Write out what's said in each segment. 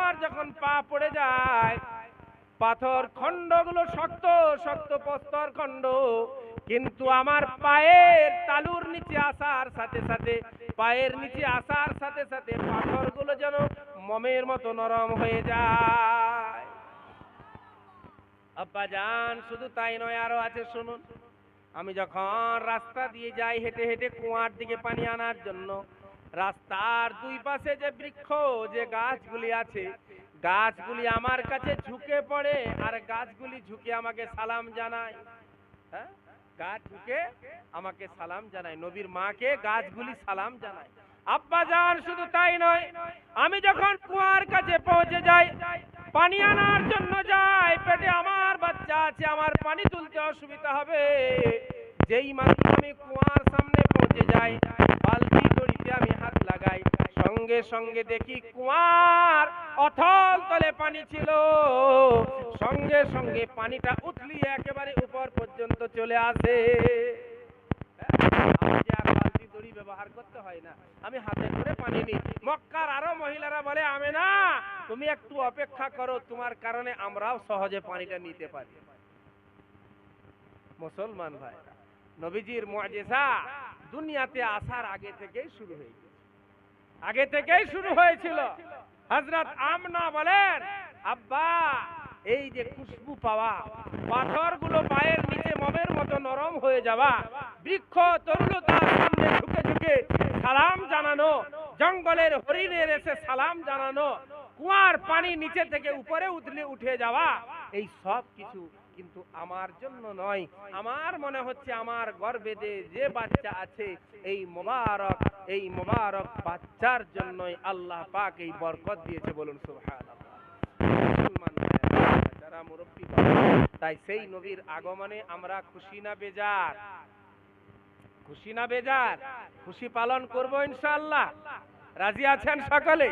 আমার যখন পা পড়ে যায়, পাথর খণ্ডগুলো শক্ত শক্ত প্রস্তর খণ্ড, কিন্তু আমার পায়ের তালুর নিচে আসার সাথে সাথে, পায়ের নিচে আসার সাথে সাথে পাথরগুলো যেন মোমের মতো নরম হয়ে যায়। আব্বাজান শুধু তাই নয়, আরো আছে শুনুন। আমি যখন রাস্তা দিয়ে যাই হেঁটে হেঁটে কুয়ার দিকে পানি আনার জন্য, রাস্তার দুই পাশে যে বৃক্ষ, যে গাছগুলি আছে, গাছগুলি আমার কাছে ঝুঁকে পড়ে, আর গাছগুলি ঝুঁকে আমাকে সালাম জানায়। হ্যাঁ, গাছ ঝুঁকে আমাকে সালাম জানায়, নবীর মাকে গাছগুলি সালাম জানায়। আব্বাজান শুধু তাই নয়, আমি যখন কুয়ার কাছে পৌঁছে যাই, পানি আনার জন্য যাই, পেটে আমার বাচ্চা আছে, আমার পানি তুলতে অসুবিধা হবে, যেই মাত্র আমি কুয়ার সামনে পৌঁছে যাই, বালতি দড়িতে আমি হাত লাগাই, সঙ্গে সঙ্গে দেখি কুয়ার অথল তলে পানি ছিল, সঙ্গে সঙ্গে পানিটা উতলিয়ে একেবারে উপর পর্যন্ত চলে আসে। বালতি দড়ি ব্যবহার করতে হয় না, আমি হাতে করে পানি নিই। মক্কার আরো মহিলারা বলে, আমেনা তুমি একটু অপেক্ষা করো, তোমার কারণে আমরাও সহজে পানিটা নিতে পারি। মুসলমান ভাই, নবীজির মুআজিজা দুনিয়াতে আসার আগে থেকেই শুরু হয়ে গেছে, আগে থেকেই শুরু হয়েছিল। হযরত আমনা বলেন, আব্বা এই যে খুশবু পাওয়া, পাথরগুলো পায়ের নিচে মোমের মতো নরম হয়ে যাওয়া, বৃক্ষ তরুলতার সামনে ঝুঁকে ঝুঁকে সালাম জানানো, জঙ্গলের হরিণের এসে সালাম জানানো, কুয়ার পানি নিচে থেকে উপরে উঠে যাওয়া, এই সব কিছু কিন্তু আমার জন্য নয়, আমার মনে হচ্ছে আমার গর্ভে যে বাচ্চা আছে, এই মোবারক বাচ্চার জন্যই আল্লাহ পাক এই বরকত দিয়েছে। বলুন সুবহানাল্লাহ। মুসলমান যারা মুরব্বী, তাই সেই নবীর আগমনে আমরা খুশি না বেজার? খুশি না বেজার? খুশি পালন করব ইনশাআল্লাহ। রাজি আছেন সকলে?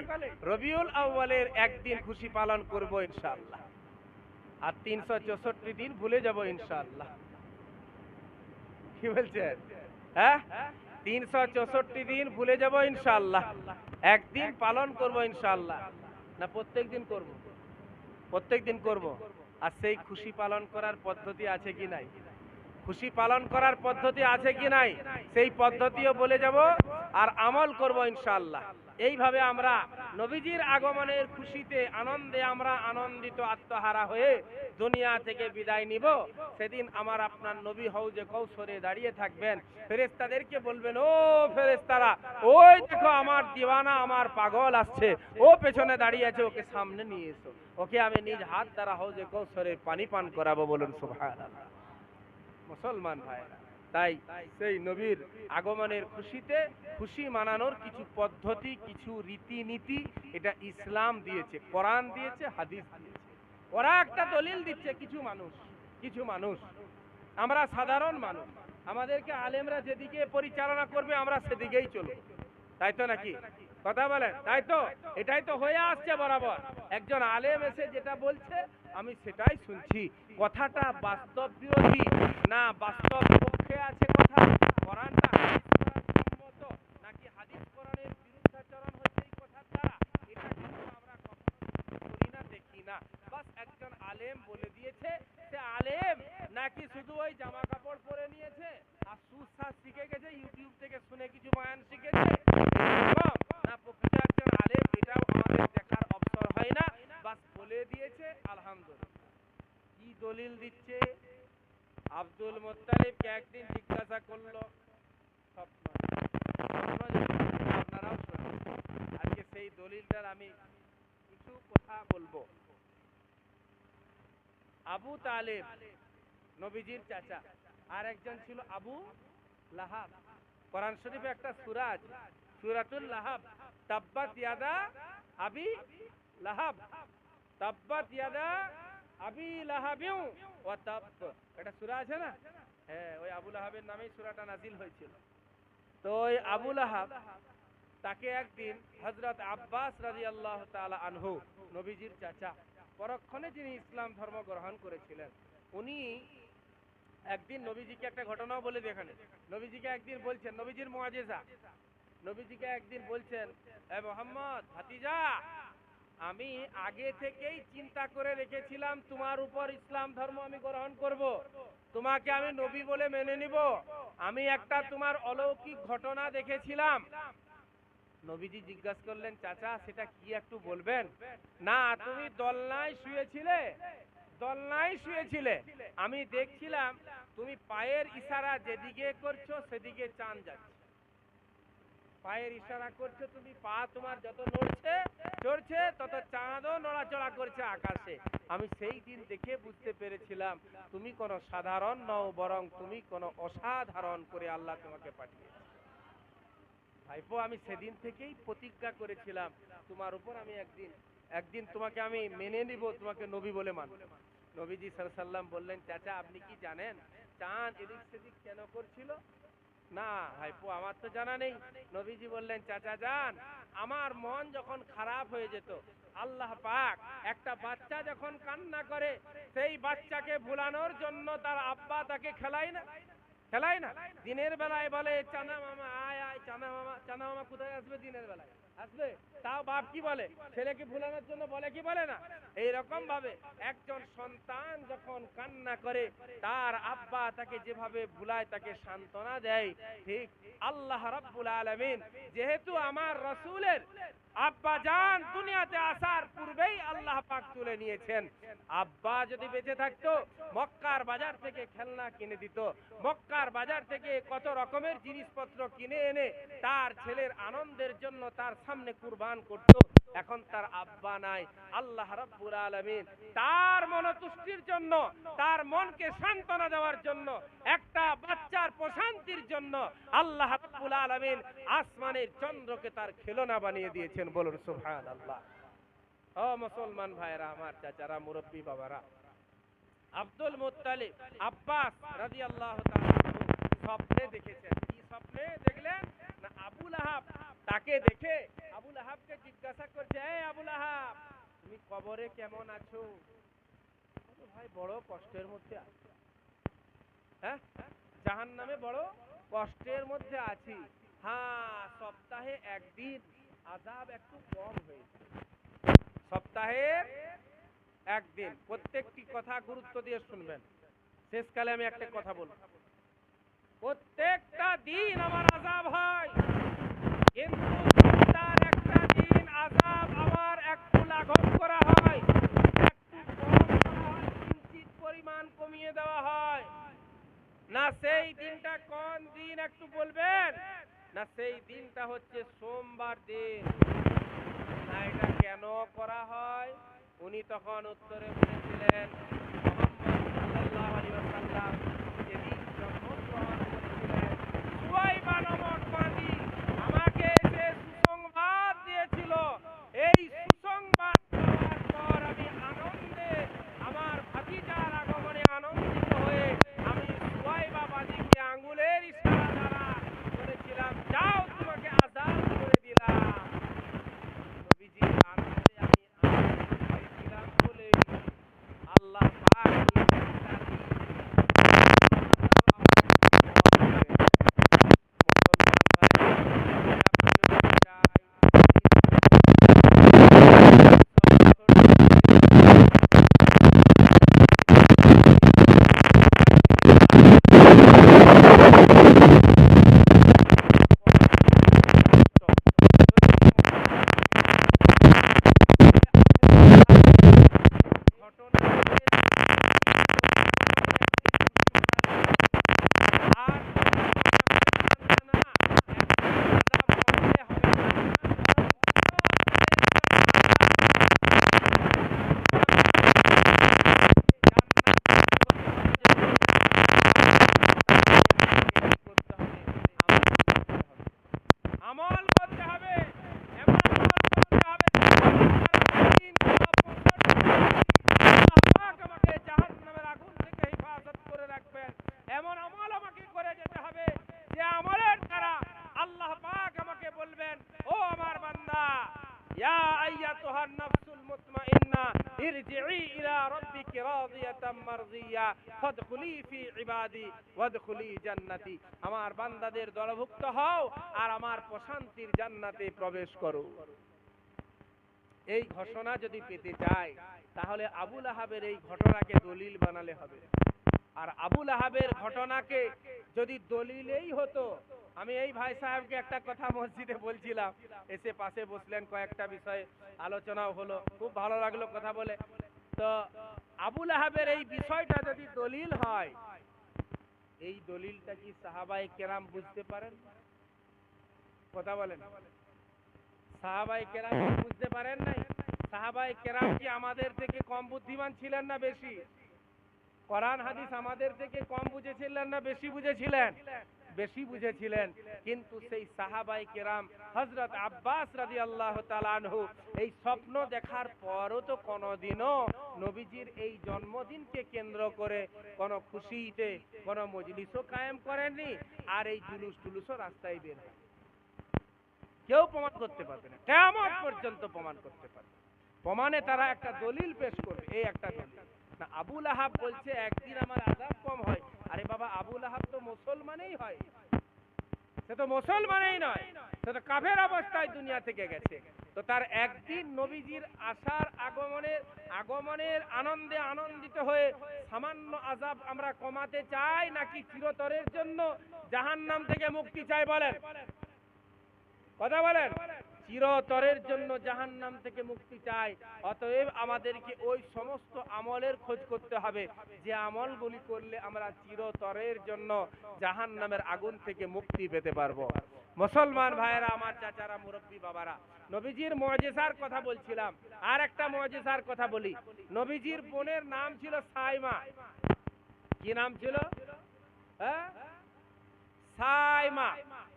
রবিউল আউয়ালের একদিন খুশি পালন করব ইনশাআল্লাহ, আর 364 দিন ভুলে যাব ইনশাআল্লাহ। কি বলছেন? হ্যাঁ, 364 দিন ভুলে যাব ইনশাআল্লাহ, একদিন পালন করব ইনশাআল্লাহ। না প্রত্যেক দিন করব? প্রত্যেক দিন করব। আর সেই খুশি পালন করার পদ্ধতি আছে কি নাই? খুশি পালন করার পদ্ধতি আছে কি নাই? সেই পদ্ধতিও বলে যাব, আর আমল করব ইনশাআল্লাহ। এইভাবে আমরা নবীজির আগমনের খুশিতে আনন্দে আমরা আনন্দিত আত্মহারা হয়ে দুনিয়া থেকে বিদায় নিব। সেদিন আমার আপনার নবী হাউজে কৌসরে দাঁড়িয়ে থাকবেন, ফেরেশতাদেরকে বলবেন, ও ফেরেশতারা, ওই দেখো আমার দিওয়ানা, আমার পাগল আসছে, ও পেছনে দাঁড়িয়ে আছে, ওকে সামনে নিয়ে এসো, ওকে আমি নিজ হাত দ্বারা হাউজে কৌসরে পানি পান করাবো। বলুন সুবহানাল্লাহ। মুসলমান ভাইরা, তাই সেই নবীর আগমনের খুশিতে খুশি মানানোর কিছু পদ্ধতি, কিছু রীতিনীতি এটা ইসলাম দিয়েছে, কোরআন দিয়েছে, হাদিস দিয়েছে। ওরা একটা দলিল দিচ্ছে, কিছু মানুষ, আমরা সাধারণ মানুষ, আমাদেরকে আলেমরা যেদিকে পরিচালনা করবে আমরা সেদিকেই চলব, তাই তো নাকি? কথা বলেন, তাই তো? এটাই তো হয়ে আসছে বরাবর। একজন আলেম এসে যেটা বলছে আমি সেটাই শুনছি। কথাটা বাস্তব বিরোধী না বাস্তব পক্ষে আছে কথা, কোরআনটা সম্মত নাকি হাদিস কোরআনের বিরুদ্ধাচরণ হচ্ছে এই কথার দ্বারা, এটা কিন্তু আমরা কখনো করি না, দেখি না। বাস একজন আলেম বলে দিয়েছে, সে আলেম নাকি শুধু ওই জামা কাপড় পরে নিয়েছে আর সুশ্বাস শিখে গেছে, ইউটিউব থেকে শুনে কিছু বয়ান শিখেছে, না প্রকৃত একজন আলেম, এটাও আমাদের দেখার অবসর হয় না। বাস বলে দিয়েছে, আলহামদুলিল্লাহ। কি দলিল দিচ্ছে? আব্দুল মুত্তালিবকে একদিন জিজ্ঞাসা করলো, স্বপ্ন, আপনারাও শুনুন, আজকে সেই দলিলটার আমি কিছু কথা বলবো। আবু তালেব নবীজির চাচা, আর একজন ছিল আবু লাহাব। কোরআন শরীফে একটা সূরা আছে, সূরাতুল লাহাব, তাব্বাত ইয়াদা আবি লাহাব, তাব্বাত ইয়াদা আবি লাহাবিউ ওয়া তাব, এটা সূরা আছে না? হ্যাঁ, ওই আবু লাহাবের নামেই সূরাটা নাজিল হয়েছিল। তো ওই আবু লাহাব, তাকে একদিন হযরত আব্বাস রাদিয়াল্লাহু তাআলা আনহু, নবীজির চাচা, পরক্ষণে যিনি ইসলাম ধর্ম গ্রহণ করেছিলেন, উনি একদিন নবীজিকে একটা ঘটনাও বলে দেখেন। নবীজিকে একদিন বলছেন, নবীজির মুআজিজা, নবীজিকে একদিন বলছেন, এ মুহাম্মদ ভাতিজা, আমি আগে থেকেই চিন্তা করে রেখেছিলাম তোমার উপর ইসলাম ধর্ম আমি গ্রহণ করব, তোমাকে আমি নবী বলে মেনে নিব। আমি একটা তোমার অলৌকিক ঘটনা দেখেছিলাম। নবীজি জিজ্ঞাসা করলেন, চাচা সেটা কি একটু বলবেন? না, তুমি দোলনায় শুয়েছিলে, দোলনায় শুয়েছিলে, আমি দেখছিলাম তুমি পায়ের ইশারা যেদিকে করছো সেদিকে চাঁদ যাচ্ছে। পায়ের ইশারা করছো তুমি, পা তোমার যত নড়ছে চড়ছে তত চাঁদও নড়াচড়া করছে আকাশে। আমি সেই দিন দেখে বুঝতে পেরেছিলাম তুমি কোনো সাধারণ নও, বরং তুমি কোনো অসাধারণ করে আল্লাহ তোমাকে পাঠিয়েছে। ভাইপো, আমি সেদিন থেকেই প্রতিজ্ঞা করেছিলাম তোমার উপর আমি একদিন তোমাকে আমি মেনে নিব, তোমাকে নবী বলে মানব। নবীজি সাল্লাল্লাহু আলাইহি ওয়াসাল্লাম বললেন, চাচা আপনি কি জানেন চাঁদ এদিক সেদিক কেন করছিল? না ভাইপো, আমার তো জানা নেই। নবীজি বললেন, চাচা যান, আমার মন যখন খারাপ হয়ে যেত, আল্লাহ পাক একটা বাচ্চা যখন কান্না করে সেই বাচ্চাকে ভুলানোর জন্য তার আব্বা তাকে খেলায় না, খেলায় না। দিনের বেলায় বলে চানা মামা আয় আয়, চানা মামা, চানা মামা কোথায় আসবে? দিনের বেলায় আসবে। তাও বাপ কি বলে? ছেলেকে ভুলানোর জন্য বলে কি বলে না? এইরকম ভাবে একজন সন্তান যখন কান্না করে তার আব্বা তাকে যেভাবে ভুলায়, তাকে সান্ত্বনা দেয়, ঠিক আল্লাহ রাব্বুল আলামিন যেহেতু আমার রাসূলের আব্বা জান দুনিয়াতে আসার পূর্বেই আল্লাহ পাক তুলে নিয়েছেন। আব্বা যদি বেঁচে থাকতো মক্কার বাজার থেকে খেলনা কিনে দিত, মক্কার বাজার থেকে কত রকমের জিনিসপত্র কিনে এনে তার ছেলের আনন্দের জন্য তার সামনে কুরবান করত। এখন তার আব্বা নাই। আল্লাহ রাব্বুল আলামিন তার মনতুষ্টির জন্য, তার মনকে সান্ত্বনা দেওয়ার জন্য, একটা বাচ্চার প্রশান্তির জন্য আল্লাহ রাব্বুল আলামিন আসমানের চন্দ্রকে তার খেলনা বানিয়ে দিয়েছেন। বলুন সুবহানাল্লাহ। ও মুসলমান ভাইরা, আমার চাচারা, মুরব্বী বাবারা, আব্দুল মুত্তালিব আব্বাস রাদিয়াল্লাহু তাআলা স্বপ্নে দেখেছেন। কি স্বপ্নে দেখলেন? না, আবু লাহাব তাকে দেখে আবু লাহাবকে জিজ্ঞাসা করছে, এই আবু লাহাব তুমি কবরে কেমন আছো? ভাই বড় কষ্টের মধ্যে আছি। হ্যাঁ, জাহান্নামে বড় কষ্টের মধ্যে আছি। হ্যাঁ, সপ্তাহে একদিন আযাব একটু কম হয়েছে, সপ্তাহে একদিন। প্রত্যেকটি কথা গুরুত্ব দিয়ে শুনবেন। শেষকালে আমি একটা কথা বলবো, প্রত্যেকটা দিন আমার আযাব হয়, কিন্তু তার একটা দিন আযাব আমার একটু লাঘব করা হয়, একটু কম করা হয়, কিঞ্চিত পরিমাণ কমিয়ে দেওয়া হয়। না সেই দিনটা কোন দিন একটু বলবেন? না সেই দিনটা হচ্ছে সোমবার দিন। না এটা কেন করা হয়? উনি তখন উত্তরে বলেছিলেন, মুহাম্মদ সাল্লাল্লাহু আলাইহি ওয়াসাল্লাম যেদিন জন্মগ্রহণ করেছিলেন, সুয়াইবা নামক মাঝি আমাকে যে সুসংবাদ দিয়েছিল, এই সুসংবাদ পাওয়ার পর আমি আনন্দে, আমার ভাতিজার আগমনে আনন্দিত হয়ে আমি সুয়াইবা মাঝিকে আঙ্গুলের ইশারা দ্বারা বলেছিলাম, যাও তোমাকে আযাব করে দিলাম। নবীজির আনন্দে আমি আনন্দিত হয়েছিলাম বলে আল্লাহ পাক আমল করতে হবে, এমন আমল করতে হবে আল্লাহ পাক আমাকে জাহান্নামের আগুন থেকে হেফাজত করে রাখবেন। এমন আমল আমাকে করে যেতে হবে যে আমলের দ্বারা আল্লাহ পাক আমাকে বলবেন, ও আমার বান্দা, ইয়া আইয়াতুহান নাফসুল মুতমাইন্না ইরজিই ইলা রাব্বিকি রাদিয়াতাম মারদিয়া ফাদখুলি ফি ইবাদি ওয়াদখুলি জান্নাতি। আমার বান্দাদের দলভুক্ত হও আর আমার প্রশান্তির জান্নাতে প্রবেশ করো। এই ঘোষণা যদি পেতে চায় তাহলে আবুল আহাবের এই ঘটনাকে দলিল বানালে হবে। আর আবুল আহাবের ঘটনাকে যদি দলিলেই হতো, আমি এই ভাই সাহেবকে একটা কথা মসজিদে বলছিলাম, এসে পাশে বসলেন, কয়েকটা বিষয়ে আলোচনাও হলো, খুব ভালো লাগলো কথা বলে। তো আবুল আহাবের এই বিষয়টা যদি দলিল হয়, এই দলিলটা কি সাহাবায়ে কেরাম বুঝতে পারেন? কথা বলেন, সাহাবায়ে কেরাম বুঝতে পারেন নাই? সাহাবায়ে কেরাম কি আমাদের থেকে কম বুদ্ধিমান ছিলেন না বেশি? কোরআন হাদিস আমাদের থেকে কম বুঝেছিলেন না বেশি বুঝেছিলেন? বেশি বুঝেছিলেন। কিন্তু সেই সাহাবায়ে কেরাম হযরত আব্বাস রাদিয়াল্লাহু তাআলা আনহু এই স্বপ্ন দেখার পরও তো কোনোদিনও নবীজির এই জন্মদিনকে কেন্দ্র করে কোনো খুশিতে কোনো মজলিসও কায়েম করেননি, আর এই জুলুসও রাস্তায় বের হয়। কেউ প্রমাণ করতে পারবে না, কিয়ামত পর্যন্ত প্রমাণ করতে পারবে। প্রমাণে তারা একটা দলিল পেশ করবে, এই একটা দলিল না। আবুল আহাব বলছে একদিন আমার আযাব কম হয়। আরে বাবা, আবুল আহাব তো মুসলমানই হয়, সে তো মুসলমানই নয়, সে তো কাফের অবস্থায় দুনিয়া থেকে গেছে। তো তার একদিন নবীজির আসার আগমনের আনন্দে আনন্দিত হয়ে সামান্য আযাব আমরা কমাতে চাই, নাকি চিরতরের জন্য জাহান্নাম থেকে মুক্তি চাই? বলেন, কথা বলেন। চিরতরের জন্য জাহান্নাম থেকে মুক্তি চাই। অতএব আমাদেরকে ওই সমস্ত আমলের খোঁজ করতে হবে যে আমলগুলি করলে আমরা চিরতরের জন্য জাহান্নামের আগুন থেকে মুক্তি পেতে পারবো। মুসলমান ভাইয়েরা, আমার চাচারা, মুরব্বী বাবারা, নবীজির মুজিজার কথা বলছিলাম, আর একটা মুজিজার কথা বলি। নবীজির বোনের নাম ছিল সাইমা। কি নাম ছিল? হ্যাঁ, সাইমা।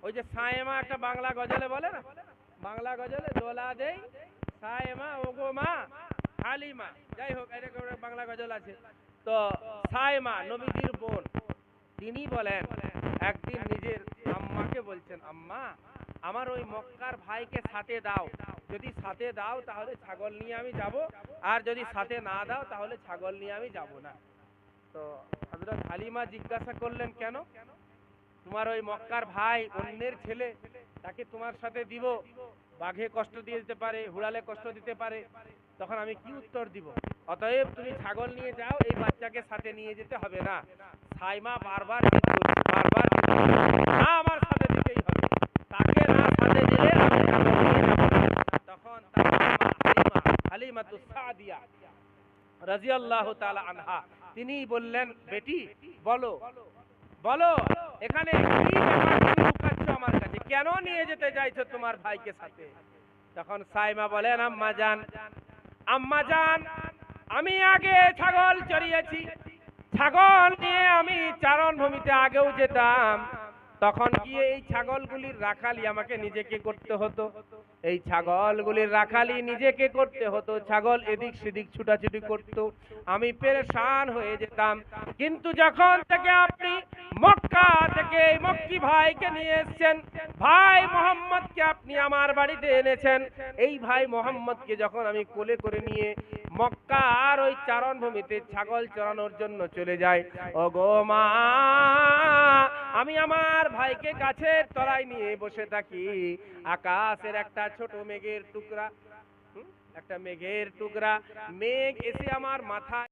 ওই যে সাইমা একটা বাংলা গজলে বলে না, বাংলা গজলে দোলা দেই সাইমা ওগো মা হালিমা, যাই হোক এরকম বাংলা গজল আছে। তো সাইমা নবীজির বোন, তিনি বলেন একদিন নিজের আম্মাকে বলছেন, আম্মা আমার ওই মক্কার ভাইকে সাথে দাও, যদি সাথে দাও তাহলে ছাগল নিয়ে আমি যাব, আর যদি সাথে না দাও তাহলে ছাগল নিয়ে আমি যাব না। তো হযরত হালিমা জিজ্ঞাসা করলেন, কেন? তোমার ওই মক্কার ভাই অন্যের ছেলে, তাকে তোমার সাথে দিব, বাঘে কষ্ট দিয়ে দিতে পারে, হুড়ালে কষ্ট দিতে পারে, তখন আমি কি উত্তর দিব? অতএব তুমি ছাগল নিয়ে যাও, এই বাচ্চাকে সাথে নিয়ে যেতে হবে না। সাইমা বারবার না, আমার সাথে দিতেই হবে, তাকে না সাথে দিলে আমি ছাগল নিয়ে যাব না। তখন তার মা হালিমাতুস সাদিয়া রাদিয়াল্লাহু তাআলা আনহা, তিনি বললেন, বেটি বলো বলো, এখানে কি ব্যাপার তুমি লুকাচ্ছ আমার কাছে, কেন নিয়ে যেতে চাইছো তোমার ভাইকে সাথে? তখন সাইমা বলেন, আম্মা জান, আমি আগে ছাগল চড়িয়েছি, ছাগল নিয়ে আমি চারণ ভূমিতে আগেও যেতাম, তখন গিয়ে এই ছাগলগুলির রাখালি আমাকে নিজেকে করতে হতো, এই ছাগলগুলির রাখালি নিজেকে করতে হতো, ছাগল এদিক সেদিক ছুটাছুটি করত, আমি পেরেশান হয়ে যেতাম। কিন্তু যখন থেকে আপনি মক্কা থেকে মক্কি ভাইকে নিয়ে এসেছেন, ভাই মোহাম্মদকে আপনি আমার বাড়িতে এনেছেন, এই ভাই মোহাম্মদকে যখন আমি কোলে করে নিয়ে মক্কার ওই চারণ ভূমিতে ছাগল চড়ানোর জন্য চলে যাই, ওগো মা, আমি আমার ভাইকে গাছের তলায় নিয়ে বসে থাকি, আকাশের একটা ছোট মেঘের টুকরা, মেঘ এসে আমার মাথায়